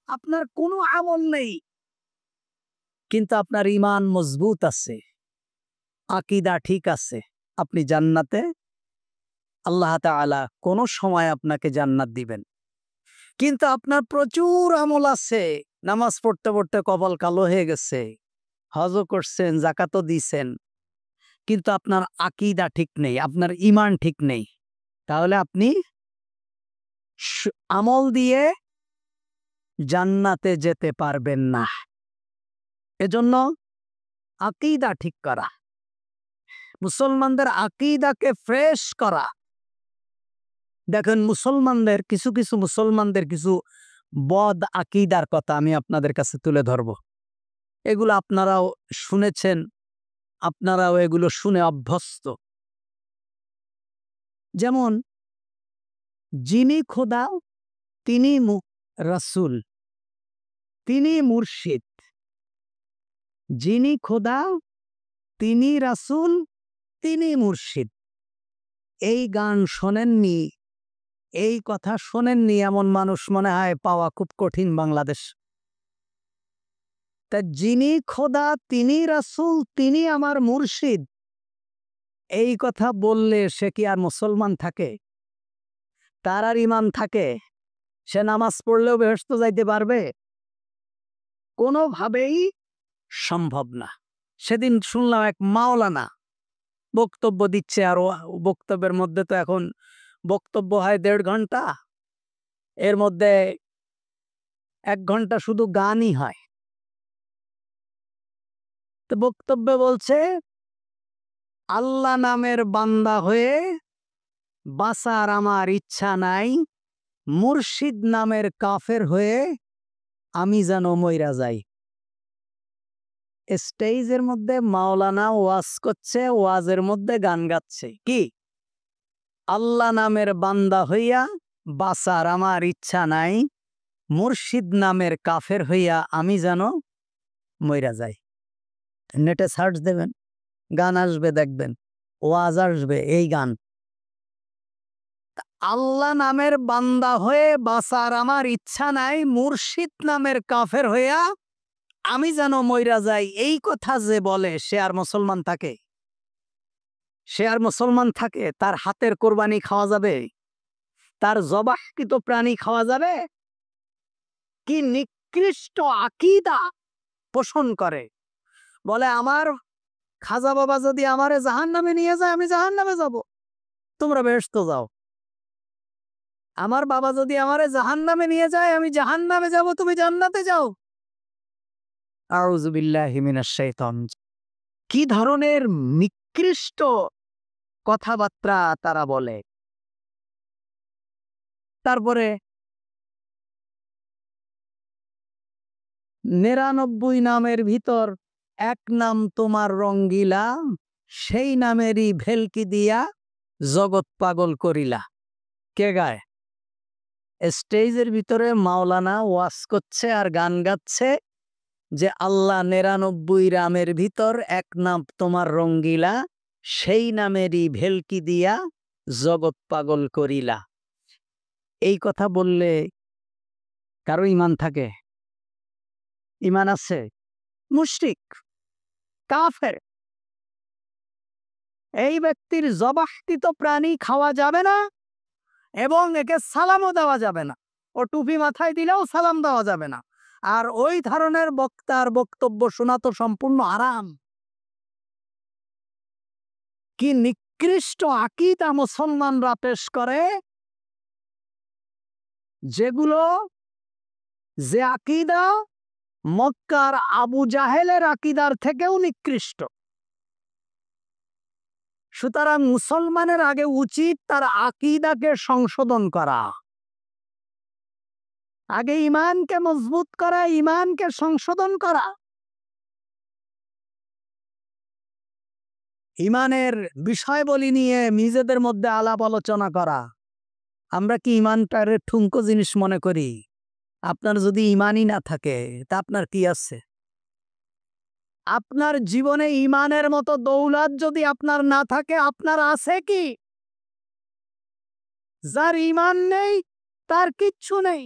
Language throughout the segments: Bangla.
আপনার কোনো আমল নেই, কিন্তু আপনার ঈমান মজবুত আছে, আকীদা ঠিক আছে, আপনি জান্নাতে আল্লাহ তাআলা কোনো সময় আপনাকে জান্নাত দিবেন। কিন্তু আপনার প্রচুর আমল আছে, নামাজ পড়তে পড়তে কপাল কালো হয়ে গেছে, হজও করছেন, যাকাতও দিছেন, কিন্তু আপনার আকীদা ঠিক নেই, আপনার ঈমান ঠিক নেই, তাহলে আপনি আমল দিয়ে জান্নাতে যেতে পারবেন না। এজন্য আকীদা ঠিক করা, মুসলমানদের আকীদাকে ফ্রেশ করা। দেখেন মুসলমানদের কিছু কিছু বদ আকীদার কথা আমি আপনাদের কাছে তুলে ধরব। এগুলো আপনারাও শুনেছেন, আপনারাও এগুলো শুনে অভ্যস্ত। যেমন যিনি খোদা তিনি রাসূল, তিনি মুর্শিদ। যিনি খোদা তিনি রাসূল, তিনি মুর্শিদ। এই গান শোনেননি, এই কথা শোনেননি এমন মানুষ মনে হয় পাওয়া খুব কঠিন বাংলাদেশ। তা যিনি খোদা তিনি রাসূল তিনি আমার মুর্শিদ, এই কথা বললে সে কি আর মুসলমান থাকে? তার আর ঈমান থাকে? সে নামাজ পড়লেও বেহেশতে যাইতে পারবে? কোনোভাবেই সম্ভব না। সেদিন শুনলাম এক মাওলানা বক্তব্য দিচ্ছে, আর বক্তব্যের মধ্যে তো এখন বক্তব্য হয় 1.5 ঘন্টা, এর মধ্যে 1 ঘন্টা শুধু গানই হয়। তো বক্তব্যে বলছে আল্লাহ নামের বান্দা হয়ে বাঁচার আমার ইচ্ছা নাই, মুর্শিদ নামের কাফের হয়ে আমি যেন মইরা যাই। স্টেজের মধ্যে মাওলানা ওয়াজ করছে, ওয়াজের মধ্যে গান গাচ্ছে। কি? আল্লাহ নামের বান্দা হইয়া বাঁচার আমার ইচ্ছা নাই, মুর্শিদ নামের কাফের হইয়া আমি যেন মইরা যাই। নেটে সার্চ দেবেন, গান আসবে, দেখবেন ওয়াজ আসবে, এই গান। আল্লাহ নামের বান্দা হয়ে বাঁচার আমার ইচ্ছা নাই, মুর্শিদ নামের কাফের হইয়া আমি যেন মইরা যাই, এই কথা যে বলে সে আর মুসলমান থাকে? সে আর মুসলমান থাকে? তার হাতের কোরবানি খাওয়া যাবে? তার জবাহকৃত প্রাণী খাওয়া যাবে? কি নিকৃষ্ট আকীদা পোষণ করে! বলে আমার খাজা বাবা যদি আমারে জাহান্নামে নিয়ে যায় আমি জাহান্নামে যাব, তোমরা বেহেশতে যাও। আমার বাবা যদি আমারে জাহান্নামে নিয়ে যায় আমি জাহান্নামে যাব, তুমি জান্নাতে যাও। আউযু বিল্লাহি মিনাশ শাইতান। কি ধরনের নিকৃষ্ট কথাবার্তা তারা বলে! তারপরে 99 নামের ভিতর এক নাম তোমার রঙ্গিলা, সেই নামেরই ভেলকি দিয়া জগৎ পাগল করিলা। কে গায়? স্টেজের ভিতরে মাওলানা ওয়াজ করছে আর গান গাচ্ছে যে আল্লাহ 99 নামের ভিতর এক নাম তোমার রঙ্গিলা, সেই নামেরই ভেলকি দিয়া জগৎ পাগল করিলা। এই কথা বললে কারো ঈমান থাকে? ঈমান আছে? মুশরিক, কাফের। এই ব্যক্তির জবাহকৃত প্রাণী খাওয়া যাবে না এবং একে সালামও দেওয়া যাবে না। ও টুপি মাথায় দিলেও সালাম দেওয়া যাবে না। আর ওই ধরনের বক্তার বক্তব্য শোনা তো সম্পূর্ণ হারাম। কি নিকৃষ্ট আকীদা মুসলমানরা পেশ করে, যেগুলো যে আকীদা মক্কার আবু জাহেলের আকীদার থেকেও নিকৃষ্ট। সুতরাং মুসলমানের আগে উচিত তার আকীদাকে সংশোধন করা, আগে ঈমানকে মজবুত করা, ঈমানকে সংশোধন করা। ঈমানের বিষয়বলী নিয়ে নিজেদের মধ্যে আলাপ আলোচনা করা। আমরা কি ঈমানটারে ঠুনকো জিনিস মনে করি? আপনার যদি ঈমানই না থাকে তা আপনার কি আছে? আপনার জীবনে ঈমানের মতো দৌলত যদি আপনার না থাকে আপনার আছে কি? যার ঈমান নেই তার কিচ্ছু নেই।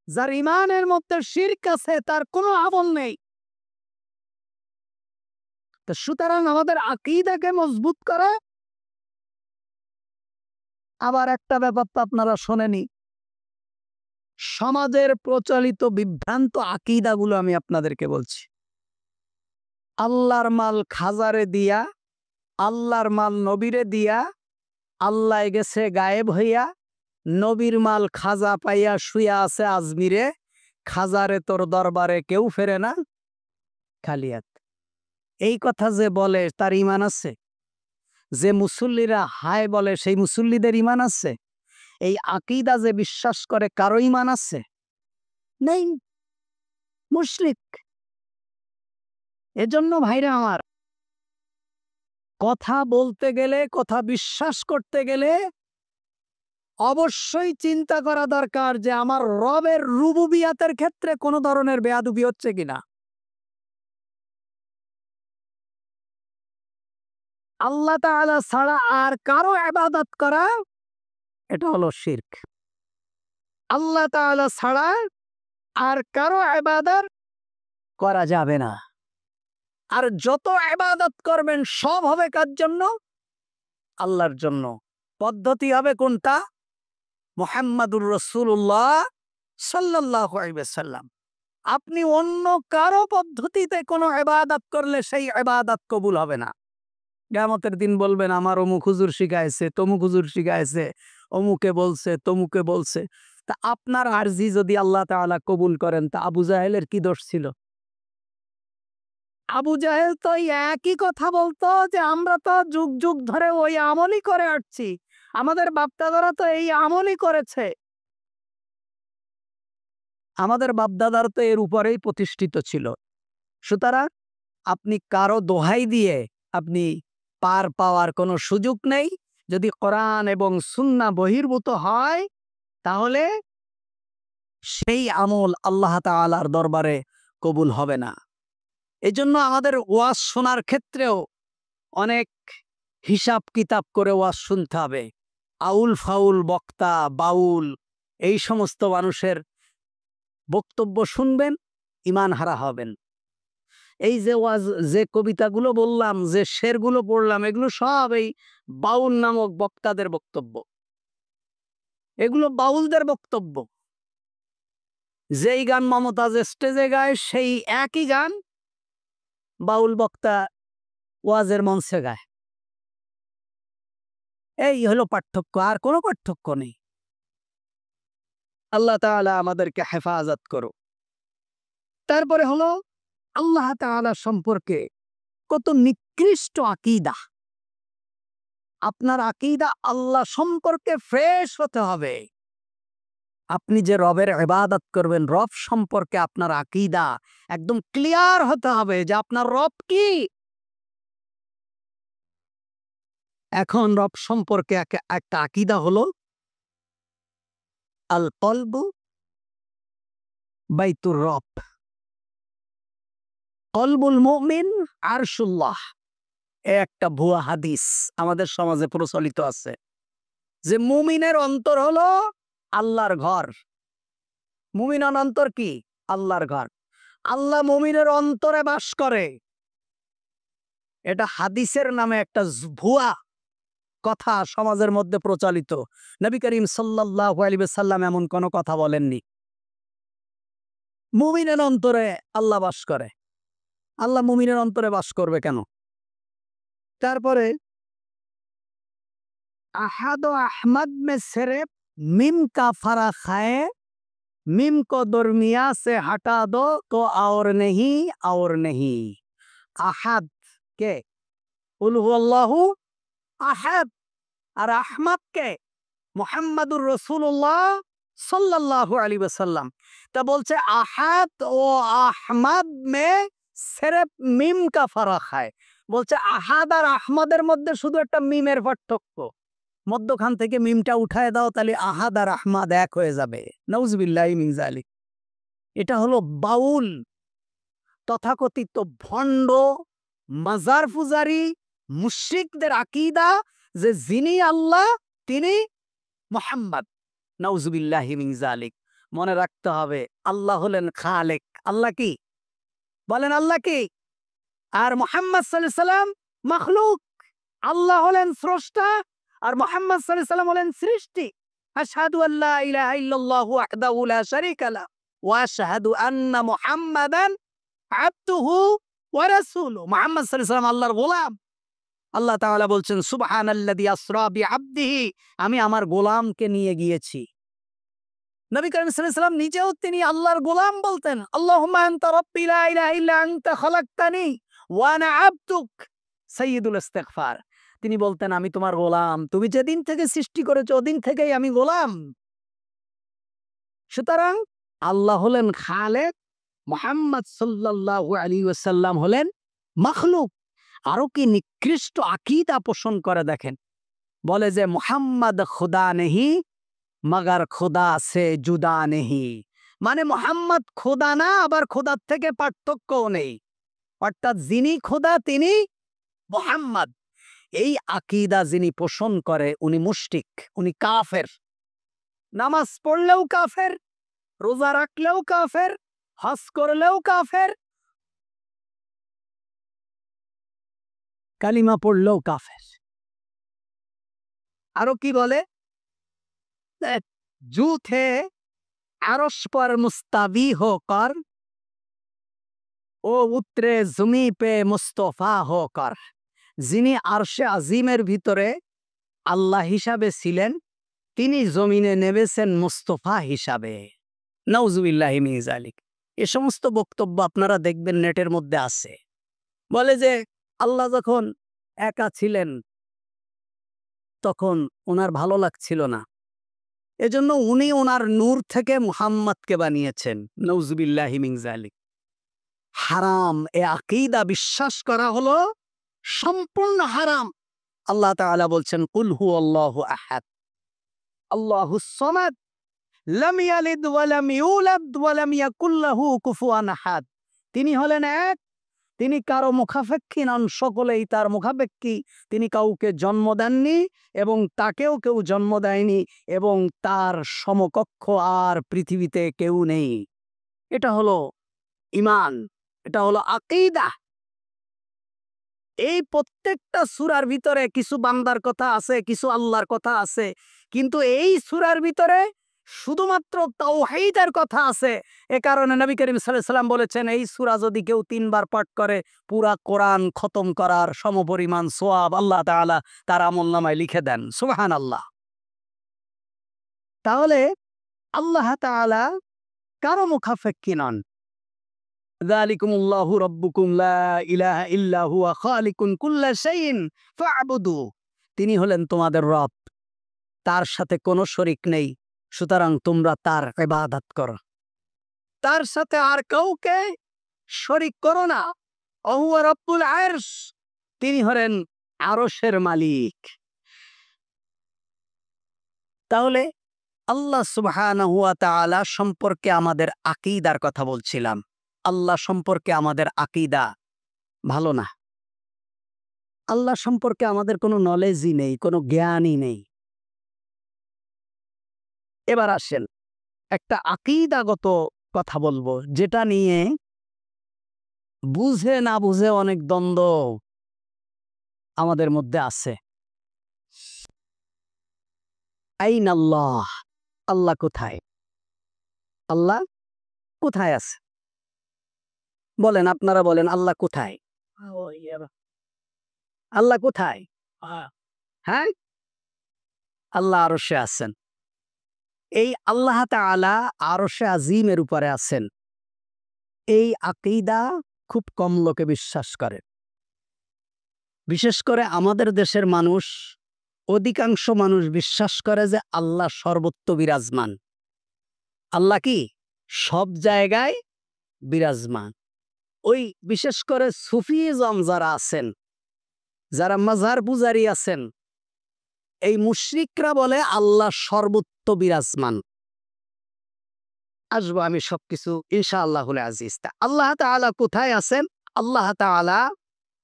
যার ইমানের মধ্যে শিরক আছে তার কোনো আমল নেই। তো সুতরাং আমাদের আকীদাকে মজবুত করা। আবার একটা ব্যাপার তো আপনারা শোনেনি, সমাজের প্রচলিত বিভ্রান্ত আকীদাগুলো আমি আপনাদেরকে বলছি। আল্লাহর মাল খাজারে দিয়া, আল্লাহর মাল নবীরে দিয়া, আল্লাহ গেছে গায়েব হইয়া, নবীর মাল খাজা পাইয়া শুয়া আছে আজমিরে, খাজারে তোর দরবারে কেউ ফেরে না খালিয়াত। এই কথা যে বলে তার ইমান আছে? যে মুসল্লিরা হায় বলে সেই মুসল্লিদের ইমান আছে? এই আকীদা যে বিশ্বাস করে কারো ইমান আছে? নেই, মুশরিক। এজন্য ভাইরা আমার, কথা বলতে গেলে, কথা বিশ্বাস করতে গেলে অবশ্যই চিন্তা করা দরকার যে আমার রবের রুবুবিয়াতের ক্ষেত্রে কোনো ধরনের বেয়াদবি হচ্ছে কিনা। আল্লাহ তাআলা ছাড়া আর কারো ইবাদত করা, এটা হলো শিরক। আল্লাহ তাআলা ছাড়া আর কারো ইবাদত করা যাবে না। আর যত ইবাদত করবেন সব হবে কার জন্য? আল্লাহর জন্য। পদ্ধতি হবে কোনটা? মুহাম্মাদুর রাসূলুল্লাহ সাল্লাল্লাহু আলাইহি ওয়াসাল্লাম। আপনি অন্য কারো পদ্ধতিতে কোনো ইবাদত করলে সেই ইবাদত কবুল হবে না। কিয়ামতের দিন বলবেন আমার অমুক হুজুর শিখাইছে, তমুক হুজুর শিখাইছে, অমুকে বলছে, তমুকে বলছে। তা আপনার আরজি যদি আল্লাহ তাআলা কবুল করেন, তা আবু জাহেলের কি দোষ ছিল? আবু জাহেল তো একই কথা বলতো যে আমরা তো যুগ যুগ ধরে ওই আমলই করে আসছি, আমাদের বাপদাদারা তো এই আমলই করেছে। আমাদের বাপদাদারা তো এর উপরেই প্রতিষ্ঠিত ছিল। সুতরাং আপনি কারো দোহাই দিয়ে আপনি পার পাওয়ার কোনো সুযোগ নেই। যদি কোরআন এবং সুন্নাহ বহির্ভূত হয় তাহলে সেই আমল আল্লাহ তাআলার দরবারে কবুল হবে না। এজন্য আমাদের ওয়াজ শোনার ক্ষেত্রেও অনেক হিসাব কিতাব করে ওয়াজ শুনতে হবে। আউল ফাউল বক্তা, বাউল এই সমস্ত মানুষের বক্তব্য শুনবেন, ঈমান হারা হবেন। এই যে ওয়াজ, যে কবিতাগুলো বললাম, যে শেরগুলো পড়লাম, এগুলো সব এই বাউল নামক বক্তাদের বক্তব্য। এগুলো বাউলদের বক্তব্য। যেই গান মমতাজ স্টেজে গায় সেই একই গান বাউল বক্তা ওয়াজের মঞ্চে গায়। এই হলো পার্থক্য, আর কোনো পার্থক্য নেই। আল্লাহ তাআলা আমাদেরকে হেফাজত করো। তারপরে হলো আল্লাহ তাআলা সম্পর্কে কত নিকৃষ্ট আকীদা। আপনার আকীদা আল্লাহ সম্পর্কে ফ্রেশ হতে হবে। আপনি যে রবের ইবাদত করবেন, রব সম্পর্কে আপনার আকীদা একদম ক্লিয়ার হতে হবে যে আপনার রব কি। এখন রব সম্পর্কে একটা আকীদা হলো আল কলবু বাইতুর রব, কলবুল মুমিন আরশুল্লাহ। একটা ভুয়া হাদিস আমাদের সমাজে প্রচলিত আছে যে মুমিনের অন্তর হলো আল্লাহর ঘর। মুমিনের অন্তর কি? আল্লাহর ঘর। আল্লাহ মুমিনের অন্তরে বাস করে। এটা হাদিসের নামে একটা ভুয়া কথা সমাজের মধ্যে প্রচলিত। নবী করিম সাল্লাল্লাহু আলাইহি ওয়াসাল্লাম এমন কোনো কথা বলেননি। মুমিনের অন্তরে আল্লাহ বাস করে। আল্লাহ মুমিনের অন্তরে বাস করবে কেন? তারপরে আহাদ ও আহমদ মে সিরফ মিম কা ফারা খায়ে, মিম কো দরমিয়া সে হটা দো তো और नहीं। আহাদ কে? কুল হুয়াল্লাহু আহাদ। আর আহমদ কে? মুহাম্মাদুর রাসূলুল্লাহ সাল্লাল্লাহু আলাইহি ওয়াসাল্লাম। তা বলছে আহাদ ও আহমদ মে সিরফ মিম কা ফারাক হয়। বলছে আহাদ আর আহমদের মধ্যে শুধু একটা মিমের পার্থক্য। মধ্যখান থেকে মিমটা উঠায় দাও, তাহলে আহাদ আর আহমদ এক হয়ে যাবে। নাউজুবিল্লাহি মিন যালিক। এটা হলো বাউল, তথাকথিত ভণ্ড, মাজার পূজারী, মুশরিকদের আকীদা যে যিনি আল্লাহ তিনি মুহাম্মদ। নাউজুবিল্লাহি মিন যালিক। মনে রাখতে হবে আল্লাহ হলেন খালেক। আল্লাহ কি বলেন? আল্লাহ কি? আর মুহাম্মদ সাল্লাল্লাহু আলাইহি সাল্লাম মাখলুক। আল্লাহ হলেন স্রষ্টা আর মুহাম্মদ সাল্লাল্লাহু আলাইহি সাল্লাম হলেন সৃষ্টি। আশহাদু আল্লা ইলাহা ইল্লাল্লাহু ওয়াহদাহু লা শারীকা লাহু ওয়া আশহাদু আন্না মুহাম্মাদান আবদুহু ওয়া রাসূলুহু। মুহাম্মদ সাল্লাল্লাহু আলাইহি সাল্লাম আল্লাহর গোলাম। আল্লাহ তাআলা বলছেন সুবহানাল্লাযী আসরা বিআবদিহি, আমি আমার গোলামকে নিয়ে গিয়েছি। নবী করিম সাল্লাল্লাহু আলাইহি সাল্লাম নিজেও তিনি আল্লাহর গোলাম বলতেন, আল্লাহুম্মা আনতা রাব্বি লা ইলাহা ইল্লা আনতা খালাকতানি ওয়া আনা আবদুক। সাইয়্যিদুল ইস্তিগফার। তিনি বলতেন আমি তোমার গোলাম, তুমি যেদিন থেকে সৃষ্টি করেছো ওদিন থেকেই আমি গোলাম। সুতরাং আল্লাহ হলেন খালেক, মুহাম্মদ সাল্লাল্লাহু আলাইহি ওয়াসাল্লাম হলেন মাখলুক। আরো কি নিকৃষ্ট আকীদা পোষণ করে দেখেন, বলে যে মুহাম্মদ খুদা নেহি মগর খুদা সে জুদা নেহি, মানে মুহাম্মদ খোদা না, আবার খোদার থেকে পার্থক্যও নেই, অর্থাৎ যিনি খোদা তিনি মুহাম্মদ। এই আকীদা যিনি পোষণ করে উনি মুশরিক, উনি কাফের। নামাজ পড়লেও কাফের, রোজা রাখলেও কাফের, হজ করলেও কাফের, কালিমা পড়লেও কাফের। আরো কি বলে, জুথে আরশ পর মুস্তাবি হোকর ও উতরে জমি পে মুস্তফা হোকর। যিনি আরশে আজিমের ভিতরে আল্লাহ হিসাবে ছিলেন তিনি জমিনে নেমেছেন মুস্তফা হিসাবে। নাউজুবিল্লাহি মিন যালিক। এ সমস্ত বক্তব্য আপনারা দেখবেন নেটের মধ্যে আছে। বলে যে আল্লাহ যখন একা ছিলেন তখন ওনার ভালো লাগছিল না, এজন্য উনি ওনার নূর থেকে মুহাম্মদকে বানিয়েছেন। নাউজুবিল্লাহি মিন যালিক। হারাম। এ আকীদা বিশ্বাস করা হলো সম্পূর্ণ হারাম। আল্লাহ তাআলা বলছেন কুল হুয়াল্লাহু আহাদ আল্লাহুস সামাদ লাম ইয়ালিদ ওয়া লাম ইউলাদ ওয়া লাম ইয়াকুল লাহু কুফুয়ান আহাদ। তিনি হলেন এক, তিনি কারো মুখাপেক্ষী নন, সকলেই তার মুখাপেক্ষী। তিনি কাউকে জন্ম দেননি এবং তাকেও কেউ জন্ম দেয়নি এবং তার সমকক্ষ আর পৃথিবীতে কেউ নেই। এটা হলো ঈমান, এটা হলো আকীদা। এই প্রত্যেকটা সূরার ভিতরে কিছু বান্দার কথা আছে, কিছু আল্লাহর কথা আছে, কিন্তু এই সূরার ভিতরে শুধুমাত্র তাওহীদের কথা আছে। এ কারণে নবী করিম সাল্লাল্লাহু আলাইহি ওয়াসাল্লাম বলেছেন এই সূরা যদি কেউ 3 বার পাঠ করে পুরা কোরআন খতম করার সমপরিমাণ সওয়াব আল্লাহ তাআলা তার আমলনামায় লিখে দেন। সুবহানাল্লাহ। তাহলে আল্লাহ তাআলা কারো মুখাপেক্ষী নন। যালিকুমুল্লাহু রাব্বুকুম লা ইলাহা ইল্লা হুয়া খালিকুন কুল্লা শাইইন ফা'বুদু। তিনি হলেন তোমাদের রব, তার সাথে কোনো শরীক নেই, সুতরাং তোমরা তার ইবাদত করো, তার সাথে আর কাউকে শরীক করো না। ওহুয়া রব্বুল আরশ, তিনি হলেন আরশের মালিক। তাহলে আল্লাহ সুবহানাহু ওয়া তাআলা সম্পর্কে আমাদের আকীদার কথা বলছিলাম। আল্লাহ সম্পর্কে আমাদের আকীদা ভালো না। আল্লাহ সম্পর্কে আমাদের কোনো নলেজই নেই, কোনো জ্ঞানই নেই। এবার আসেন একটা আকীদাগত কথা বলবো, যেটা নিয়ে বুঝে না বুঝে অনেক দ্বন্দ্ব আমাদের মধ্যে আছে। আইনাল্লাহ, আল্লাহ কোথায়? আল্লাহ কোথায় আছে? বলেন, আপনারা বলেন আল্লাহ কোথায়? আল্লাহ কোথায়? হ্যাঁ, আল্লাহ আরশে আছেন। এই আল্লাহ তাআলা আরশে আজিমের উপরে আছেন, এই আকীদা খুব কম লোকে বিশ্বাস করে। বিশেষ করে আমাদের দেশের মানুষ, অধিকাংশ মানুষ বিশ্বাস করে যে আল্লাহ সর্বত্র বিরাজমান। আল্লাহ কি সব জায়গায় বিরাজমান। ওই বিশেষ করে সুফিজম যারা আছেন, যারা মাজার পূজারী আছেন, এই মুশরিকরা বলে আল্লাহ সর্বত্র বিরাজমান। আসবো আমি সবকিছু ইনশাআল্লাহুল আজিজ। আল্লাহ তাআলা কোথায় আছেন? আল্লাহ তাআলা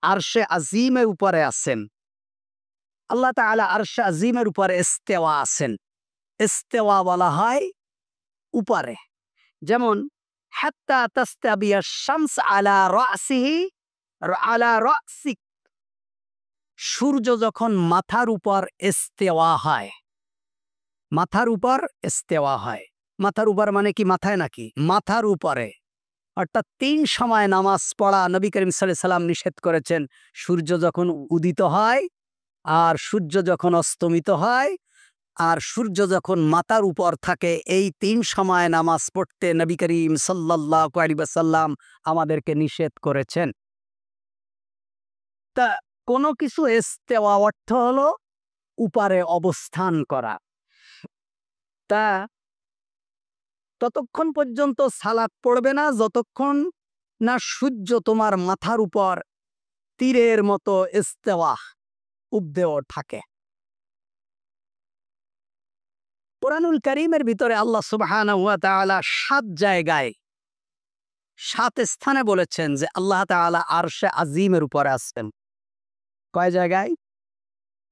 আরশে আজিমের উপরে আছেন। আল্লাহ তাআলা আরশে আজিমের উপরে ইস্তেওয়া আছেন। ইস্তেওয়া বলা হয় উপরে, যেমন হাত্তা তাস্তাবিয়া শামস আলা রাসিহি আলা রাসিক, সূর্য যখন মাথার উপর ইস্তেওয়া হয়, মাথার উপর ইস্তেওয়া হয়, মাথার উপর মানে কি মাথায় নাকি, মাথার উপরে, অর্থাৎ 3 সময় নামাজ পড়া নবী করিম সাল্লাল্লাহু আলাইহি সাল্লাম নিষেধ করেছেন। সূর্য যখন উদিত হয়, আর সূর্য যখন অস্তমিত হয়, আর সূর্য যখন মাথার উপর থাকে, এই 3 সময় নামাজ পড়তে নবী করিম সাল্লাল্লাহু আলাইহি ওয়াসাল্লাম আমাদেরকে নিষেধ করেছেন। তা কোনো কিছু ইস্তেওয়া অর্থ হলো উপরে অবস্থান করা। তা ততক্ষণ পর্যন্ত সালাত পড়বে না যতক্ষণ না সূর্য তোমার মাথার উপর তীরের মতো ইস্তেওয়া উদ্দেও থাকে। কুরআনুল কারীমের ভিতরে আল্লাহ সুবহানাহু ওয়া তাআলা 7 জায়গায় 7 স্থানে বলেছেন যে আল্লাহ তাআলা আরশে আজিমের উপরে আছেন। কয় জায়গায়?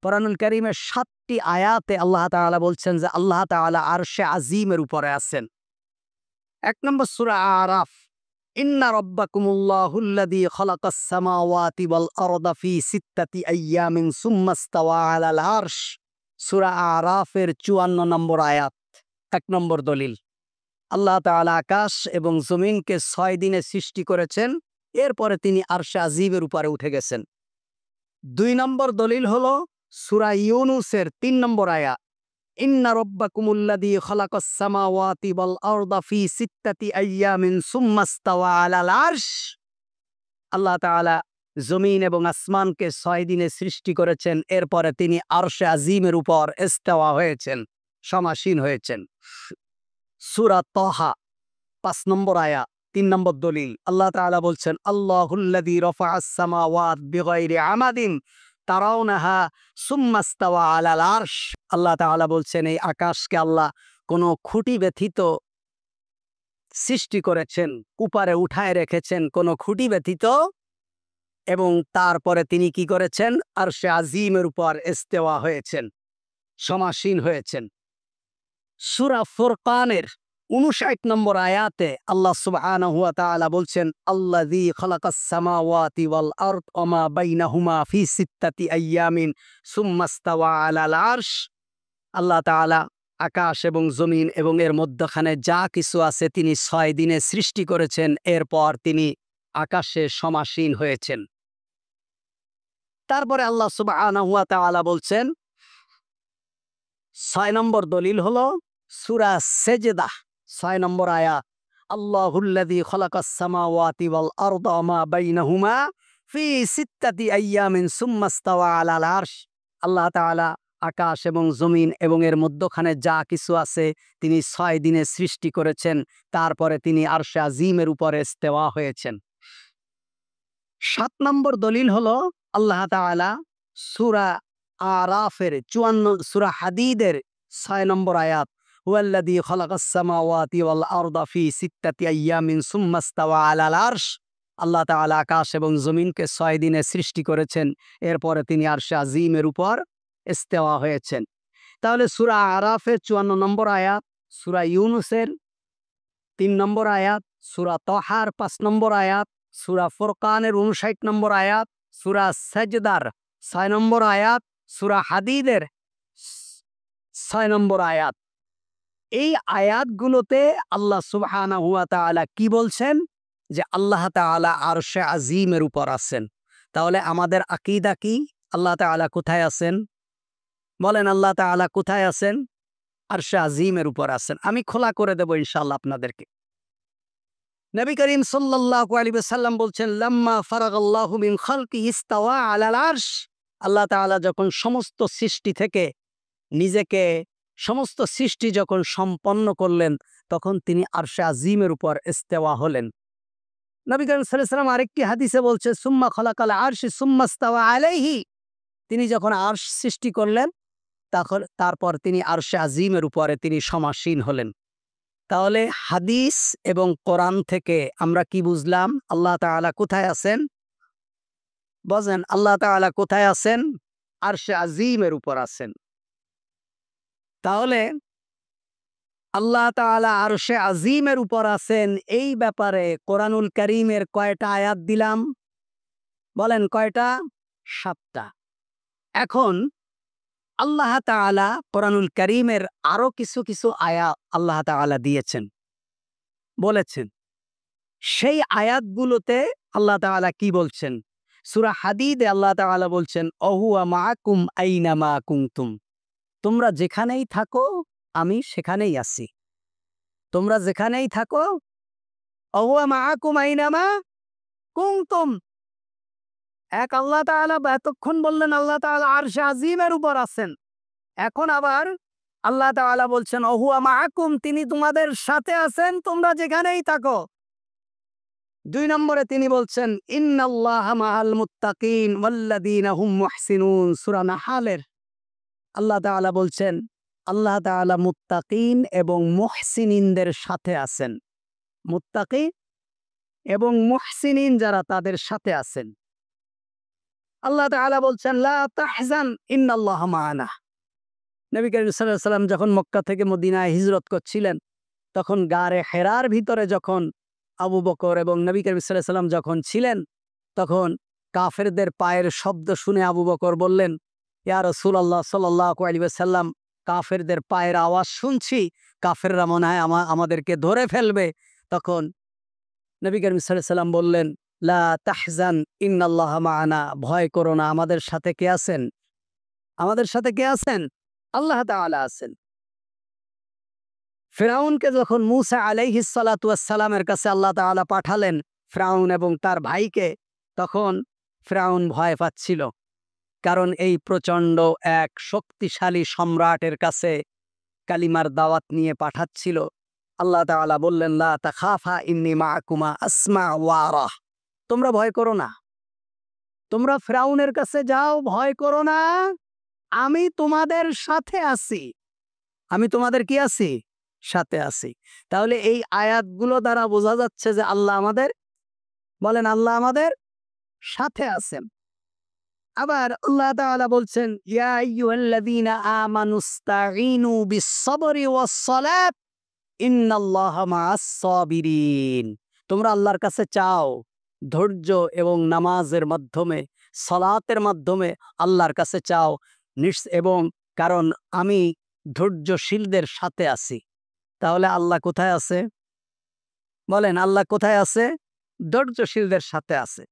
কুরআনুল কারীমের 7টি আয়াতে আল্লাহ তাআলা বলছেন যে আল্লাহ তাআলা আরশে আজিমের উপরে আছেন। 1 নম্বর সূরা আরাফ, ইন্না রাব্বাকুমুল্লাহুল্লাযী খালাকাস সামাওয়াতি ওয়াল আরদা ফি সিত্তাতি আইয়ামিন সুম্মা ইস্তাওয়া আলাল আরশ। সূরা আরাফের 54 নম্বর আয়াত, 1 নম্বর দলিল। আল্লাহ তাআলা আকাশ এবং জমিনকে 6 দিনে সৃষ্টি করেছেন, এরপরে তিনি আরশে আজিমের উপরে উঠে গেছেন। 2 নম্বর দলিল হলো সূরা ইউনূসের 3 নম্বর আয়াত, ইন্না রাব্বাকুমুল্লাযী খালাকাস সামাওয়াতি ওয়াল আরদা ফি সিত্তাতি আইয়ামিন সুম্মা ইস্তাওয়া আলাল আরশ। আল্লাহ তাআলা জমিন এবং আসমানকে 6 দিনে সৃষ্টি করেছেন, এরপরে তিনি আরশে আজিমের উপর ইস্তাওয়া হয়েছেন, সমাসীন হয়েছেন। সূরা তাহা 5 নম্বর আয়াত, 3 নম্বর দলিল। আল্লাহ তাআলা বলছেন, আল্লাহুল্লাযী রাফা'আস সামাওয়াত বিগাইরি আমাদিন তারাউনাহা সুম্মা ইস্তাওয়া আলাল আরশ। আল্লাহ তাআলা বলছেন এই আকাশকে আল্লাহ কোনো খুঁটি ব্যতীত সৃষ্টি করেছেন, উপরে উঠায় রেখেছেন কোনো খুঁটি ব্যতীত, এবং তারপরে তিনি কি করেছেন? আরশে আজিমের উপর ইস্তেওয়া হয়েছেন, সমাসীন হয়েছেন। সূরা ফুরকানের 59 নম্বর আয়াতে আল্লাহ সুবহানাহু ওয়া তাআলা বলছেন, আল্লাযী খালাকাস সামাওয়াতি ওয়াল আরদ ওয়া মা বাইনাহুমা ফি সিত্তাতি আইয়ামিন সুম্মা ইস্তাওয়া আলাল আরশ। আল্লাহ তাআলা আকাশ এবং জমিন এবং এর মধ্যখানে যা কিছু আছে তিনি 6 দিনে সৃষ্টি করেছেন, এরপর তিনি আকাশে সমাসীন হয়েছেন। তারপরে আল্লাহ সুবহানাহু ওয়া তাআলা বলছেন, 6 নম্বর দলিল হলো সূরা সেজদা 6 নম্বর আয়াত, আল্লাহুল্লাযী খালাকাস সামাওয়াতি ওয়াল আরদা ওয়া মা বাইনাহুমা ফি সিত্তাতি আইয়ামিন সুম্মা ইস্তাওয়া আলাল আরশ। আল্লাহ তাআলা আকাশ এবং জমিন এবং এর মধ্যখানে যা কিছু আছে তিনি 6 দিনে সৃষ্টি করেছেন, তারপরে তিনি আরশে আজিমের উপরে ইস্তেওয়া হয়েছেন। 7 নম্বর দলিল হলো আল্লাহ তাআলা সূরা আরাফের 54, সূরা হাদীদের 6 নম্বর আয়াত, হুয়াল্লাযী খালাকাস সামাওয়াতি ওয়াল আরদা ফি সিত্তাতি আইয়ামিন সুম্মা ইস্তাওয়া আলাল আরশ। আল্লাহ তাআলা আকাশ এবং জমিনকে 6 দিনে সৃষ্টি করেছেন, এরপরে তিনি আরশে আজিমের উপর ইস্তেওয়া হয়েছেন। তাহলে সূরা আরাফের 54 নম্বর আয়াত, সূরা ইউনূসের 3 নম্বর আয়াত, সূরা তাহার 5 নম্বর আয়াত, সূরা ফুরকানের 59 নম্বর আয়াত, সূরা সাজদার 6 নম্বর আয়াত, সূরা হাদীদের 6 নম্বর আয়াত। এই আয়াতগুলোতে আল্লাহ সুবহানাহু ওয়া তাআলা কি বলছেন? যে আল্লাহ তাআলা আরশে আজিমের উপর আছেন। তাহলে আমাদের আকীদা কি? আল্লাহ তাআলা কোথায় আছেন? বলেন, আল্লাহ তাআলা কোথায় আছেন? আরশে আজিমের উপর আছেন। আমি খোলা করে দেব ইনশাআল্লাহ আপনাদেরকে। নবী করিম সাল্লাল্লাহু আলাইহি ওয়াসাল্লাম বলছেন, লাম্মা ফারাগাল্লাহু মিন খালকিহি ইস্তাওয়া আলাল আরশ। আল্লাহ তাআলা যখন সমস্ত সৃষ্টি থেকে নিজেকে, সমস্ত সৃষ্টি যখন সম্পন্ন করলেন, তখন তিনি আরশে আজিমের উপর ইস্তেওয়া হলেন। নবী করিম সাল্লাল্লাহু আলাইহি ওয়াসাল্লাম আরেকটি হাদিসে বলছে, সুম্মা খালাকাল আরশ সুম্মা ইস্তাওয়া আলাইহি। তিনি যখন আরশ সৃষ্টি করলেন, তারপর তিনি আরশে আজিমের উপরে তিনি সমাসীন হলেন। তাহলে হাদিস এবং কোরআন থেকে আমরা কি বুঝলাম? আল্লাহ তাআলা কোথায় আছেন? বুঝেন, আল্লাহ তাআলা কোথায় আছেন? আরশে আজিমের উপর আছেন। তাহলে আল্লাহ তাআলা আরশে আজিমের উপর আছেন, এই ব্যাপারে কোরআনুল কারীমের কয়টা আয়াত দিলাম? বলেন কয়টা? 7টা। এখন আল্লাহ তাআলা কোরআনুল কারীমের আরো কিছু কিছু আয়াত আল্লাহ তাআলা দিয়েছেন, বলেছেন। সেই আয়াতগুলোতে আল্লাহ তাআলা কি বলছেন? সূরা হাদীদে আল্লাহ তাআলা বলছেন, অহুয়া মাআকুম আইনামা কুনতুম। তোমরা যেখানেই থাকো আমি সেখানেই আছি। তোমরা যেখানেই থাকো, অহুয়া মাআকুম আইনামা কুনতুম। এক আল্লাহ তাআলা এতক্ষণ বললেন আল্লাহ তাআলা আরশে আজিমের উপর আছেন। এখন আবার আল্লাহ তাআলা বলছেন অহুয়া মাআকুম, তিনি তোমাদের সাথে আছেন তোমরা যেখানেই থাকো। 2 নম্বরে তিনি বলছেন ইন্নাল্লাহা মাআল মুত্তাকিন ওয়াল্লাযীনা হুম মুহসিনুন। সূরা নাহালের আল্লাহ তাআলা বলছেন আল্লাহ তাআলা মুত্তাকিন এবং মুহসিনিনদের সাথে আছেন। মুত্তাকি এবং মুহসিনিন যারা তাদের সাথে আছেন। আল্লাহ তাআলা বলছেন লা তাহজান ইন্নাল্লাহা মা'ানা। নবী করিম সাল্লাল্লাহু আলাইহি ওয়াসাল্লাম যখন মক্কা থেকে মদিনায় হিজরত করছিলেন, তখন গারে হেরার ভিতরে যখন আবু বকর এবং নবী করিম সাল্লাল্লাহু আলাইহি ওয়াসাল্লাম যখন ছিলেন, তখন কাফেরদের পায়ের শব্দ শুনে আবু বকর বললেন, ইয়া রাসূলুল্লাহ সাল্লাল্লাহু আলাইহি ওয়াসাল্লাম, কাফেরদের পায়ের আওয়াজ শুনছি, কাফেররা মনে হয় আমাদেরকে ধরে ফেলবে। তখন নবী করিম সাল্লাল্লাহু আলাইহি ওয়াসাল্লাম বললেন, লা তাহজান ইন্নাল্লাহা মা'ানা, ভয় করো না, আমাদের সাথে কে আছেন? আমাদের সাথে কে আছেন? আল্লাহ তাআলা আছেন। ফিরআউনকে যখন মূসা আলাইহিস সালাতু ওয়াস সালামের কাছে আল্লাহ তাআলা পাঠালেন, ফিরআউন এবং তার ভাইকে, তখন ফিরআউন ভয় পাচ্ছিল। কারণ এই প্রচণ্ড এক শক্তিশালী সম্রাটের কাছে কালিমার দাওয়াত নিয়ে পাঠাচ্ছিল। আল্লাহ তাআলা বললেন লা তাখাফা ইন্নী মাআকুমা আসমা ওয়া আরা। তোমরা ভয় করো না, তোমরা ফিরআউনের কাছে যাও, ভয় করো না, আমি তোমাদের সাথে আছি। আমি তোমাদের কি আছি? সাথে আছি। তাহলে এই আয়াতগুলো দ্বারা বোঝা যাচ্ছে যে আল্লাহ আমাদের, বলেন আল্লাহ আমাদের সাথে আছেন। আবার আল্লাহ তাআলা বলছেন ইয়া আইয়ুহাল্লাযীনা আমানুস্তাঈনু বিস-সাবরি ওয়াস-সালাত ইন্নাল্লাহা মা'আস-সাবিরিন। তোমরা আল্লাহর কাছে চাও ধৈর্য এবং নামাজের মাধ্যমে, সালাতের মাধ্যমে আল্লাহর কাছে চাও এবং কারণ আমি ধৈর্যশীলদের সাথে আছি। তাহলে আল্লাহ কোথায় আছে? বলেন আল্লাহ কোথায় আছে? ধৈর্যশীলদের সাথে আছে।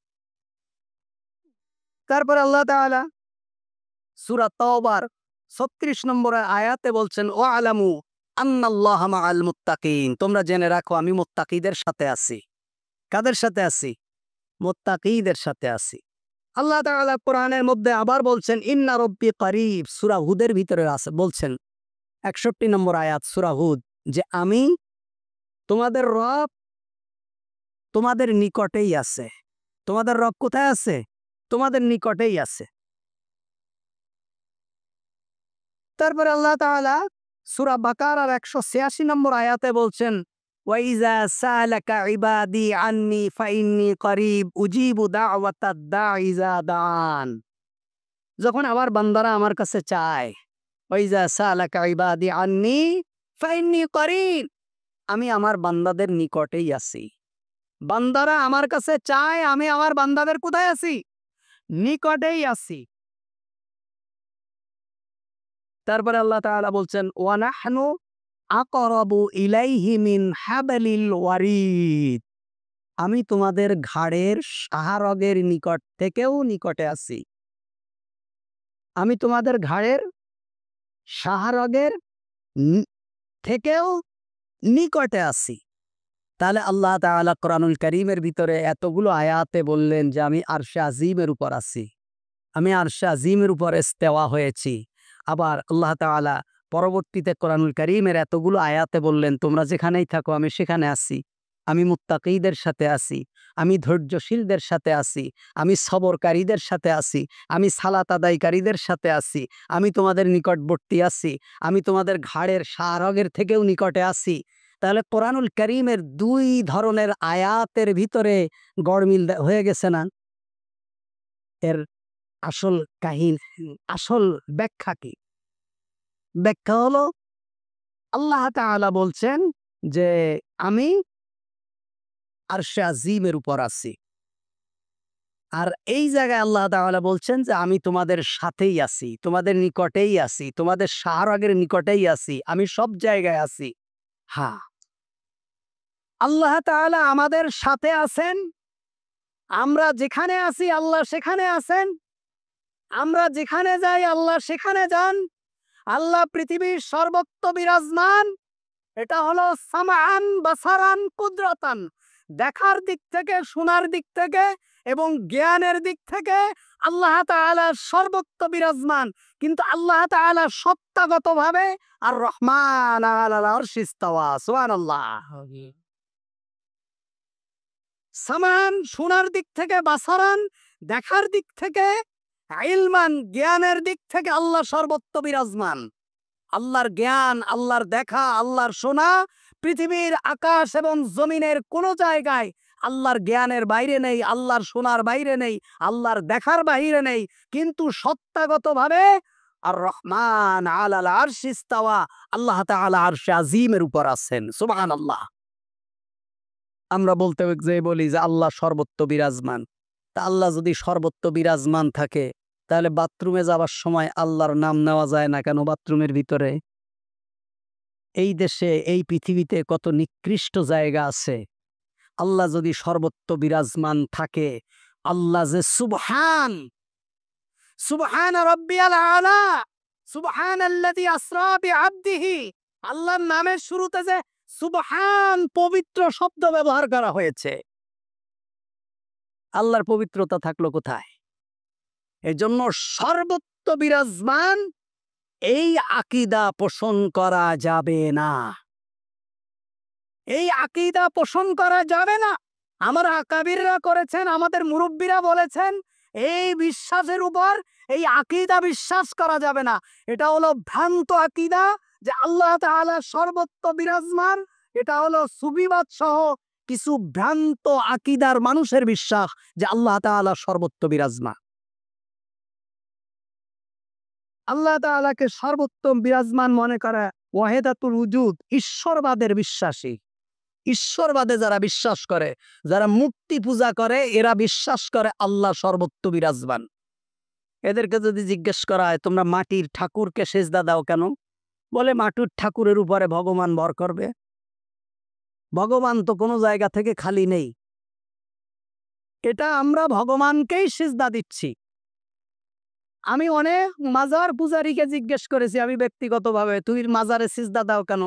তারপর আল্লাহ তাআলা সূরা তাওবার 36 নম্বর আয়াতে বলছেন ওয়ালামু আন্নাল্লাহা মাআল মুত্তাকিন। তোমরা জেনে রাখো আমি মুত্তাকিদের সাথে আছি। কাদের সাথে আছি? মুত্তাকিদের সাথে আছি। আল্লাহ তাআলা কোরআনের মধ্যে আবার বলছেন ইন্না রাব্বি করিব। সূরা হুদের ভিতরে আছে, বলছেন 61 নম্বর আয়াত সূরা হুদ, যে আমি তোমাদের রব তোমাদের নিকটেই আছে। তোমাদের রব কোথায় আছে? তোমাদের নিকটেই আছে। তারপরে আল্লাহ তাআলা সূরা বাকারার 186 নম্বর আয়াতে বলছেন ওয়াইজা সালাকা ইবাদি আন্নি ফাইন্নি করিব উজিবু দাওয়াতাদ দাঈ ইযা দাআন। যখন আমার বান্দারা আমার কাছে চায়, ওয়াইজা সালাকা ইবাদি আন্নি ফাইন্নি করিব, আমি আমার বান্দাদের নিকটেই আছি। বান্দারা আমার কাছে চায়, আমি আমার বান্দাদের কোথায় আছি? নিকটেই আছি। তারপরে আল্লাহ তাআলা বলছেন ওয়া নাহনু আকরাবু ইলাইহি মিন হাবলিল ওয়ারিদ। আমি তোমাদের ঘাড়ের সাহারগের নিকট থেকেও নিকটে আছি। আমি তোমাদের ঘাড়ের সাহারগের থেকেও নিকটে আছি। তাহলে আল্লাহ তাআলা কোরআনুল কারীমের ভিতরে এতগুলো আয়াতে বললেন যে আমি আরশে আজিমের উপর আছি, আমি আরশে আজিমের উপর ইস্তেওয়া হয়েছি। আবার আল্লাহ তাআলা পরবর্তীতে কোরআনুল কারীমের এতগুলো আয়াতে বললেন তোমরা যেখানেই থাকো আমি সেখানে আছি। আমি মুত্তাকীদের সাথে আছি, আমি ধৈর্যশীলদের সাথে আছি, আমি সবরকারীদের সাথে আছি, আমি সালাত আদায়কারীদের সাথে আছি, আমি তোমাদের নিকটবর্তী আছি, আমি তোমাদের ঘাড়ের সাহারগের থেকেও নিকটে আছি। তাহলে কোরআনুল কারীমের 2 ধরনের আয়াতের ভিতরে গড়মিল হয়ে গেছে না? এর আসল কাহিনী, আসল ব্যাখ্যা কি? ব্যাখ্যা হলো আল্লাহ তাআলা বলছেন যে আমি আরশে আজিমের উপর আছি। আর এই জায়গায় আল্লাহ তাআলা বলছেন যে আমি তোমাদের সাথেই আছি, তোমাদের নিকটেই আছি, তোমাদের শাহরাগের নিকটেই আছি, আমি সব জায়গায় আছি। হ্যাঁ, আল্লাহ তাআলা আমাদের সাথে আছেন। আমরা যেখানে আছি আল্লাহ সেখানে আছেন। আমরা যেখানে যাই আল্লাহ সেখানে যান। আল্লাহ পৃথিবীর সর্বত্র বিরাজমান। এটা হলো সামাআন বাসারান কুদরাতান। দেখার দিক থেকে, শোনার দিক থেকে এবং জ্ঞানের দিক থেকে আল্লাহ তাআলা সর্বত্র বিরাজমান। কিন্তু আল্লাহ তাআলা সত্তাগতভাবে আর রহমান আলাল আরশি ইস্তাওয়া। সুবহানাল্লাহ। সামান শোনার দিক থেকে, বাসারান দেখার দিক থেকে, ইলমান জ্ঞানের দিক থেকে আল্লাহ সর্বত্র বিরাজমান। আল্লাহর জ্ঞান, আল্লাহর দেখা, আল্লাহর শোনা পৃথিবীর আকাশ এবং জমিনের কোনো জায়গায় আল্লাহর জ্ঞানের বাইরে নেই, আল্লাহর শোনার বাইরে নেই, আল্লাহর দেখার বাইরে নেই। কিন্তু সত্তাগতভাবে আর রহমান আলাল আরশি ইস্তাওয়া, আল্লাহ তাআলা আরশে আজিমের উপর আছেন। সুবহানাল্লাহ। আমরা বলতে যে বলি যে আল্লাহ সর্বত্র বিরাজমান। তা আল্লাহ যদি সর্বত্র বিরাজমান থাকে তাহলে বাথরুমে যাবার সময় আল্লাহর নাম নেওয়া যায় না কেন বাথরুমের ভিতরে? এই দেশে, এই পৃথিবীতে কত নিকৃষ্ট জায়গা আছে। আল্লাহ যদি সর্বত্র বিরাজমান থাকে, আল্লাহ যে সুবহান, সুবহান রাব্বিয়াল আলা, সুবহানাল্লাযী আসরা বিআবদিহি, আল্লাহর নামের শুরুতে যে সুবহান পবিত্র শব্দ ব্যবহার করা হয়েছে, আল্লাহর পবিত্রতা থাকলো কোথায়? এজন্য সর্বত্র বিরাজমান এই আকীদা পোষণ করা যাবে না। এই আকীদা পোষণ করা যাবে না। আমার আকাবিররা করেছেন, আমাদের মুরব্বীরা বলেছেন, এই বিশ্বাসের উপর এই আকীদা বিশ্বাস করা যাবে না। এটা হলো ভ্রান্ত আকীদা যে আল্লাহ তাআলা সর্বত্র বিরাজমান। এটা হলো সুফিবাদ সহ কিছু ভ্রান্ত আকীদার মানুষের বিশ্বাস যে আল্লাহ তাআলা সর্বত্র বিরাজমান। আল্লাহ তাআলাকে সর্বত্র বিরাজমান মনে করা ওয়াহিদাতুল উজুদ, ঈশ্বরবাদের বিশ্বাসী। ঈশ্বরবাদে যারা বিশ্বাস করে, যারা মূর্তি পূজা করে, এরা বিশ্বাস করে আল্লাহ সর্বত্র বিরাজমান। এদেরকে যদি জিজ্ঞেস করা হয় তোমরা মাটির ঠাকুরকে সেজদা দাও কেন? বলে মাটির ঠাকুরের উপরে ভগবান ভর করবে। ভগবান তো কোনো জায়গা থেকে খালি নেই। এটা আমরা ভগবানকেই সিজদা দিচ্ছি। আমি অনেক মাজার পূজারীকে জিজ্ঞেস করেছি আমি ব্যক্তিগতভাবে, তুই মাজারে সিজদা দাও কেন?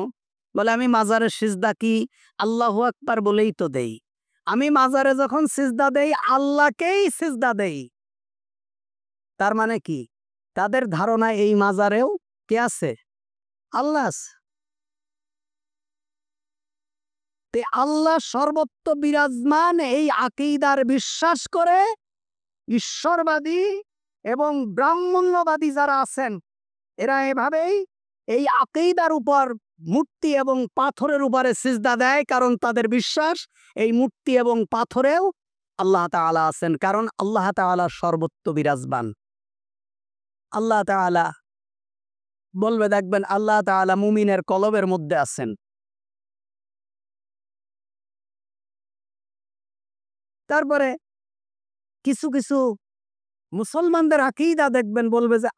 বলে আমি মাজারের সিজদা কি আল্লাহু আকবার বলেই তো দেই। আমি মাজারে যখন সিজদা দেই আল্লাহকেই সিজদা দেই। তার মানে কি? তাদের ধারণা এই মাজারেও কে আছে? আল্লাহ আছে। তে আল্লাহ সর্বত্র বিরাজমান এই আকীদার বিশ্বাস করে ঈশ্বরবাদী এবং ব্রাহ্মণ্যবাদী যারা আছেন, এরা এভাবেই এই আকীদার উপর মূর্তি এবং পাথরের উপরে সিজদা দেয়। কারণ তাদের বিশ্বাস এই মূর্তি এবং পাথরেও আল্লাহ তাআলা আছেন, কারণ আল্লাহ তাআলা সর্বত্র বিরাজমান। আল্লাহ তাআলা বলবে, দেখবেন আল্লাহ তাআলা মুমিনের কলবের মধ্যে আছেন। তারপরে কিছু কিছু মুসলমানদের আকীদা দেখবেন বলবে যে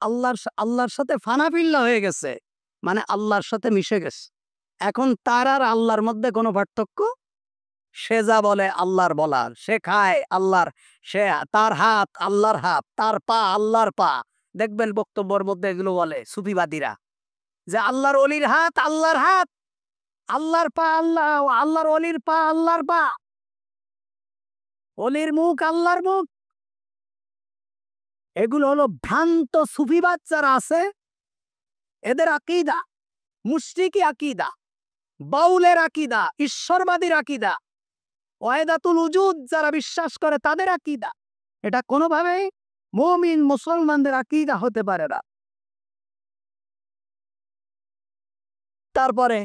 আল্লাহর সাথে ফানাফিল্লা হয়ে গেছে, মানে আল্লাহর সাথে মিশে গেছে। এখন তার আর আল্লাহর মধ্যে কোনো পার্থক্য? সে যা বলে আল্লাহর বলার, সে খায় আল্লাহর, সে তার হাত আল্লাহর হাত, তার পা আল্লাহর পা। দেখবেন বক্তব্যের মধ্যে এগুলো বলে সুফিবাদীরা যে আল্লাহর অলির হাত আল্লাহর হাত, আল্লাহর পা আল্লাহ, আল্লাহর অলির পা আল্লাহর পা, অলির মুখ আল্লাহর মুখ। এগুলো হলো ভ্রান্ত সুফিবাদ যারা আছে এদের আকীদা, মুশরিকি আকীদা, বাউলের আকীদা, ঈশ্বরবাদীর আকীদা, ওয়াহিদাতুল উজুদ যারা বিশ্বাস করে তাদের আকীদা। এটা কোনোভাবেই মুমিন মুসলমানদের আকীদা হতে পারে না। তারপরে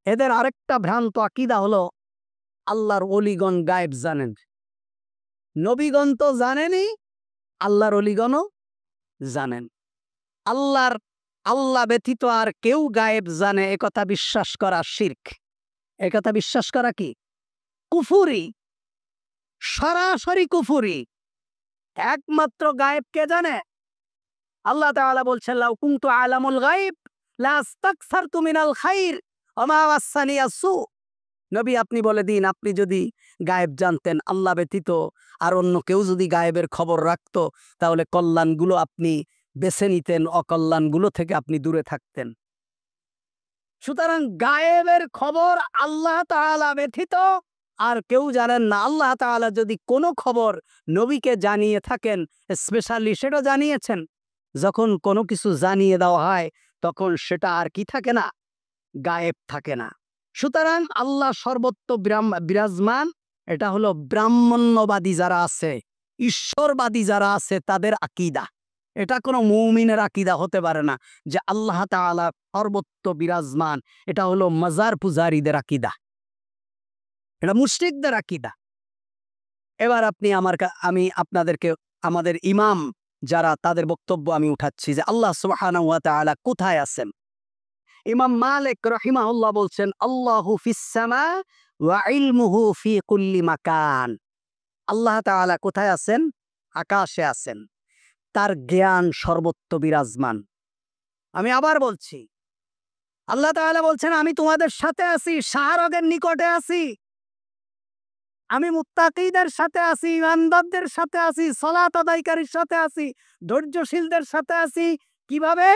এদের আরেকটা ভ্রান্ত আকীদা হলো আল্লাহর ওলিগণ গায়েব জানেন। নবীগণ তো জানেনই, আল্লাহর ওলিগণও জানেন। আল্লাহর আল্লাহ ব্যতীত আর কেউ গায়েব জানে একথা বিশ্বাস করা শিরক। একথা বিশ্বাস করা কি? কুফুরি, সরাসরি কুফুরি। একমাত্র গায়েব কে জানে? আল্লাহ তাআলা বলছেন, লাউ কুনতু আলামুল গায়ব লাস্তাকসারতু মিনাল খাইর ওয়া মা মাসানিয়া সু। নবী, আপনি বলে দিন, আপনি যদি গায়েব জানতেন, আল্লাহ ব্যতীত আর অন্য কেউ যদি গায়েবের খবর রাখতো, তাহলে কল্যাণগুলো আপনি বেছে নিতেন, অকল্যাণগুলো থেকে আপনি দূরে থাকতেন। সুতরাং গায়েবের খবর আল্লাহ তাআলা ব্যতীত আর কেউ জানেন না। আল্লাহ তাআলা যদি কোনো খবর নবীকে জানিয়ে থাকেন, স্পেশালি সেটা জানিয়েছেন। যখন কোনো কিছু জানিয়ে দেওয়া হয়, তখন সেটা আর কি থাকে না? গায়েব থাকে না। সুতরাং আল্লাহ সর্বত্র বিরাজমান। এটা হলো ব্রাহ্মণ্যবাদী যারা আছে, ঈশ্বরবাদী যারা আছে, তাদের আকীদা। এটা কোনো মুমিনের আকীদা হতে পারে না যে আল্লাহ তাআলা সর্বত্র বিরাজমান। এটা হলো মাজার পূজারীদের আকীদা, এটা মুশরিকদের আকীদা। এবার আপনি আমি আপনাদেরকে আমাদের ইমাম যারা, তাদের বক্তব্য আমি উঠাচ্ছি যে আল্লাহ সুবহানাহু ওয়া তাআলা কোথায় আছেন। ইমাম মালিক রাহিমাহুল্লাহ বলছেন, আল্লাহু ফিস সামা ওয়া ইলমুহু ফি কুল্লি মাকান। আল্লাহ তাআলা কোথায় আছেন? আকাশে আছেন। তার জ্ঞান সর্বত্র বিরাজমান। আমি আবার বলছি, আল্লাহ তাআলা বলছেন, আমি তোমাদের সাথে আছি, শাহরগের নিকটে আছি, আমি মুত্তাকীদের সাথে আছি, ইমানদারদের সাথে আছি, সালাত আদায়কারীর সাথে আছি, ধৈর্যশীলদের সাথে আছি। কিভাবে?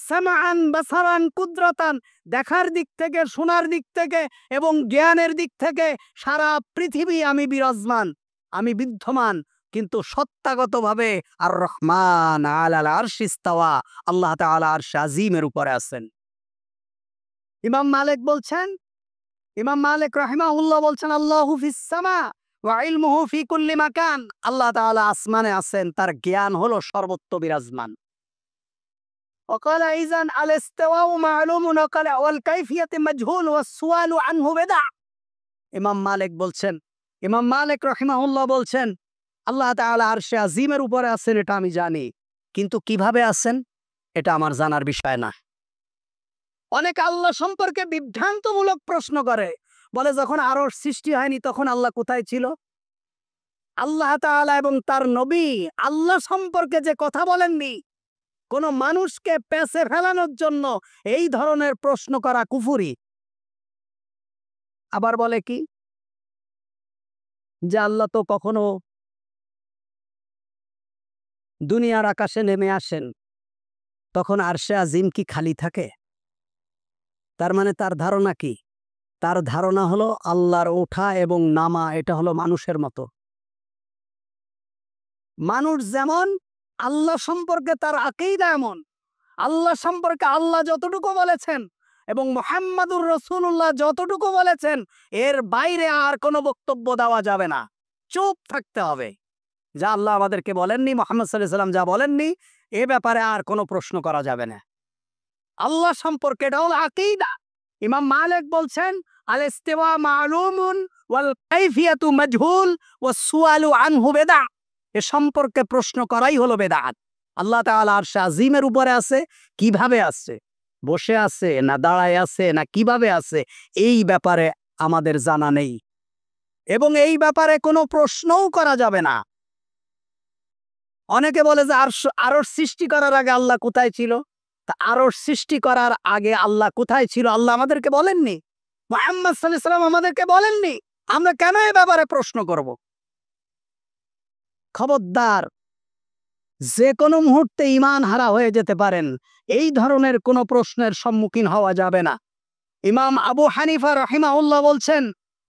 সামাআন বাসারান কুদরাতান, দেখার দিক থেকে, শোনার দিক থেকে এবং জ্ঞানের দিক থেকে সারা পৃথিবী আমি বিরাজমান, আমি বিদ্যমান। কিন্তু সত্তাগতভাবে আর রহমান আলাল আরশি ইস্তাওয়া, আল্লাহ তাআলা আরশে আজিমের উপরে আছেন। ইমাম মালিক বলছেন, ইমাম মালিক রাহিমাহুল্লাহ বলছেন, আল্লাহু ফিস সামা ওয়া ইলমুহু ফি কুল্লি মাকান। আল্লাহ তাআলা আসমানে আছেন, তার জ্ঞান হলো সর্বত্র বিরাজমান। وقال إذن الاستواء معلوم وقال والكيفية مجهول والسؤال عنه بدع। ইমাম মালিক বলছেন, ইমাম মালিক রাহিমাহুল্লাহ বলছেন, আল্লাহ তাআলা আরশে আজিমের উপরে আছেন, এটা আমি জানি, কিন্তু কিভাবে আছেন এটা আমার জানার বিষয় না। অনেক আল্লাহ সম্পর্কে বিভ্রান্তমূলক প্রশ্ন করে, বলে যখন আরশ সৃষ্টি হয়নি তখন আল্লাহ কোথায় ছিল? আল্লাহ তাআলা এবং তার নবী আল্লাহ সম্পর্কে যে কথা বলেননি, কোন মানুষকে পেছে ফেলানোর জন্য এই ধরনের প্রশ্ন করা কুফরি। আবার বলে কি যে আল্লাহ তো কখনো দুনিয়ার আকাশে নেমে আসেন, তখন আরশে আজিম কি খালি থাকে? তার মানে তার ধারণা কি? তার ধারণা হলো আল্লাহর ওঠা এবং নামা এটা হলো মানুষের মতো। মানুষ যেমন, আল্লাহ সম্পর্কে তার আকীদা এমন। আল্লাহ সম্পর্কে আল্লাহ যতটুকু বলেছেন এবং মুহাম্মাদুর রাসূলুল্লাহ যতটুকু বলেছেন, এর বাইরে আর কোনো বক্তব্য দেওয়া যাবে না, চুপ থাকতে হবে। যা আল্লাহ আমাদেরকে বলেননি, মুহাম্মদ সাল্লাল্লাহু আলাইহি সাল্লাম যা বলেননি, এ ব্যাপারে আর কোনো প্রশ্ন করা যাবে না। আল্লাহ সম্পর্কে এটা হলো আকীদা। ইমাম মালিক বলছেন, আল ইস্তিওয়া মালুমুন ওয়াল কাইফিয়াতু মাজহুল ওয়াস সুআলু আনহু বিদআ। এ সম্পর্কে প্রশ্ন করাই হলো বেদাত। আল্লাহ তাআলা আরশে আজিমের উপরে আছে, কিভাবে আছে? বসে আছে না দাঁড়ায় আছে না কিভাবে আছে? এই ব্যাপারে আমাদের জানা নেই এবং এই ব্যাপারে কোনো প্রশ্নও করা যাবে না। অনেকে বলে যে আরশ সৃষ্টি করার আগে আল্লাহ কোথায় ছিল? তা আরশ সৃষ্টি করার আগে আল্লাহ কোথায় ছিল আল্লাহ আমাদেরকে বলেননি, মুহাম্মদ সাল্লাল্লাহু আলাইহি সাল্লাম আমাদেরকে বলেননি, আমরা কেন এই ব্যাপারে প্রশ্ন করব? খবরদার, যে কোনো মুহূর্তে ঈমান হারা হয়ে যেতে পারেন, এই ধরনের কোনো প্রশ্নের সম্মুখীন হওয়া যাবে না। ইমাম আবু হানিফা রাহিমাহুল্লাহ বলছেন,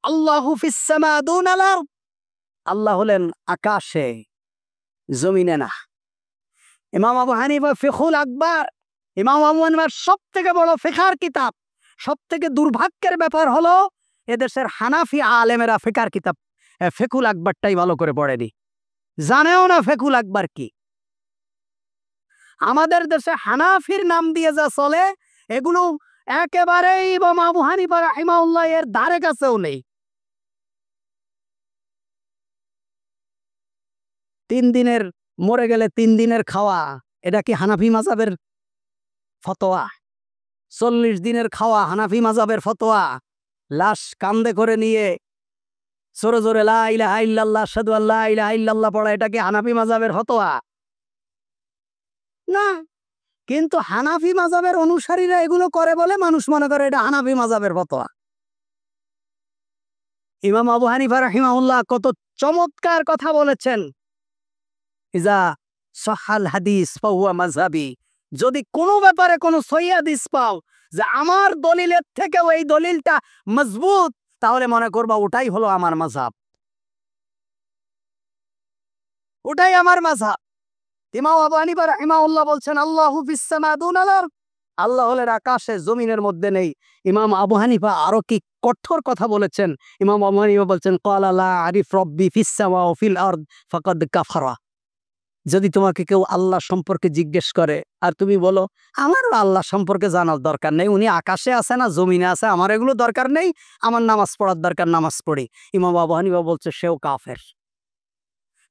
আল্লাহু ফিস সামা দুনাল আরদ। আল্লাহ হলেন আকাশে, জমিনে না। ইমাম আবু হানিফা ফিকহুল আকবার, ইমাম আবু হানিফার সবথেকে বড় ফিকহার কিতাব। সবথেকে দুর্ভাগ্যের ব্যাপার হলো এদেশের হানাফি আলেমেরা ফিকহার কিতাব ফিকহুল আকবারটাই ভালো করে পড়েনি, জানেও না ফিকহুল আকবার কি। আমাদের দেশে হানাফির নাম দিয়ে যা চলে, এগুলো একেবারেই ইমাম আবু হানিফা রাহিমাহুল্লাহ এর ধারে কাছেও নেই। 3 দিনের, মরে গেলে 3 দিনের খাওয়া, এটা কি হানাফি মাযহাবের ফতোয়া, 40 দিনের খাওয়া হানাফি মাযহাবের ফতোয়া, লাশ কান্দে করে নিয়ে জোরে জোরে লা ইলাহা ইল্লাল্লাহ আশহাদু আল্লা ইলাহা ইল্লাল্লাহ পড়া, এটা কি হানাফি মাযহাবের ফতোয়া? না। কিন্তু হানাফি মাযহাবের অনুসারীরা এগুলো করে বলে মানুষ মনে করে এটা হানাফি মাযহাবের ফতোয়া। ইমাম আবু হানিফা রাহিমাহুল্লাহ কত চমৎকার কথা বলেছেন, ইজা সহাল হাদিস ফাহুয়া মাযহাবি, যদি কোনো ব্যাপারে কোনো সহিহ হাদিস পাও যে আমার দলিলের থেকেও এই দলিলটা মজবুত, তাহলে মনে করবা ওটাই হলো আমার মাযহাব, ওটাই আমার মাযহাব। ইমাম আবু হানিফা রাহিমাহুল্লাহ বলছেন আল্লাহু ফিস সামা দুনাল আরদ, আল্লাহ হলেন আকাশে জমিনের মধ্যে নেই। ইমাম আবু হানিফা আরো কি কঠোর কথা বলেছেন, ইমাম আবু হানিফা বলছেন ক্বালা লা আরিফ রাব্বি ফিস সামা ওয়া ফিল আরদ ফাকাদ কাফারা। যদি তোমাকে কেউ আল্লাহ সম্পর্কে জিজ্ঞেস করে আর তুমি বলো আমার আল্লাহ সম্পর্কে জানার দরকার নেই, উনি আকাশে আছে না জমিনে আছে, আমার এগুলো দরকার নেই, আমার নামাজ পড়ার দরকার, নামাজ পড়ি, ইমাম আবু হানিফা বলছে সেও কাফের।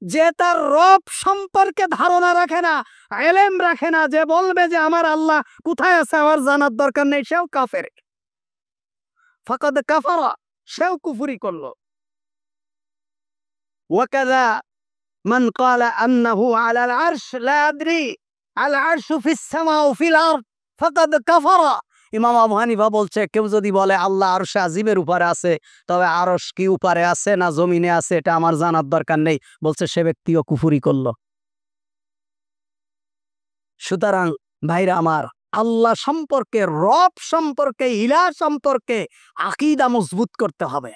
যে তার রব সম্পর্কে ধারণা রাখে না, ইলম রাখে না, যে বলবে যে আমার আল্লাহ কোথায় আছে আমার জানার দরকার নেই, সেও কাফের, ফাকাদ কাফারা, সেও কুফরি করলো। ওয়াকাযা মান ক্বালা আন্নাহু আলাল আরশ লা আদরি আল আরশু ফিস সামা ওয়া ফিল আরদ ফাকাদ কাফারা। ইমাম আবু হানিফা বলছে কেউ যদি বলে আল্লাহ আরশে আজিমের উপরে আছে, তবে আরশ কি উপরে আছে না জমিনে আছে এটা আমার জানার দরকার নেই, বলছে সে ব্যক্তিও কুফরি করলো। সুতরাং ভাইরা আমার, আল্লাহ সম্পর্কে, রব সম্পর্কে, ইলাহ সম্পর্কে আকীদা মজবুত করতে হবে,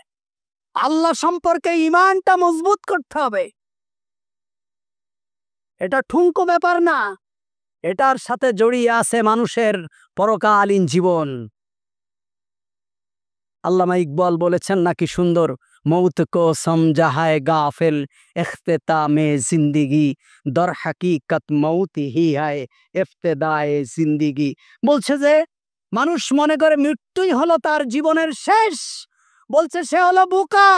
আল্লাহ সম্পর্কে ঈমানটা মজবুত করতে হবে। এটা ঠুনকো ব্যাপার না, এটার সাথে জড়িয়ে আছে মানুষের পরকালীন জীবন। আল্লামা ইকবাল বলেছেন নাকি সুন্দর, মৌত কো সমঝায় গাফিল ইখতিতামে জিন্দেগি দর হাকিকত মৌত হি হায় ইফতেদায়ে জিন্দেগি। বলছে যে মানুষ মনে করে মৃত্যুই হলো তার জীবনের শেষ, বলছে সে হলো বোকা,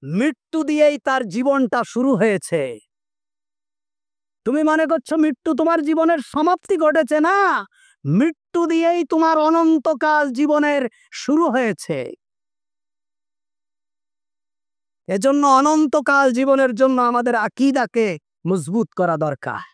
মৃত্যু দিয়েই তার জীবনটা শুরু হয়েছে। তুমি মনে করছো মৃত্যু তোমার জীবনের সমাপ্তি ঘটেছে, না, মৃত্যু দিয়েই তোমার অনন্তকাল জীবনের শুরু হয়েছে। এজন্য অনন্তকাল জীবনের জন্য আমাদের আকীদাকে মজবুত করা দরকার।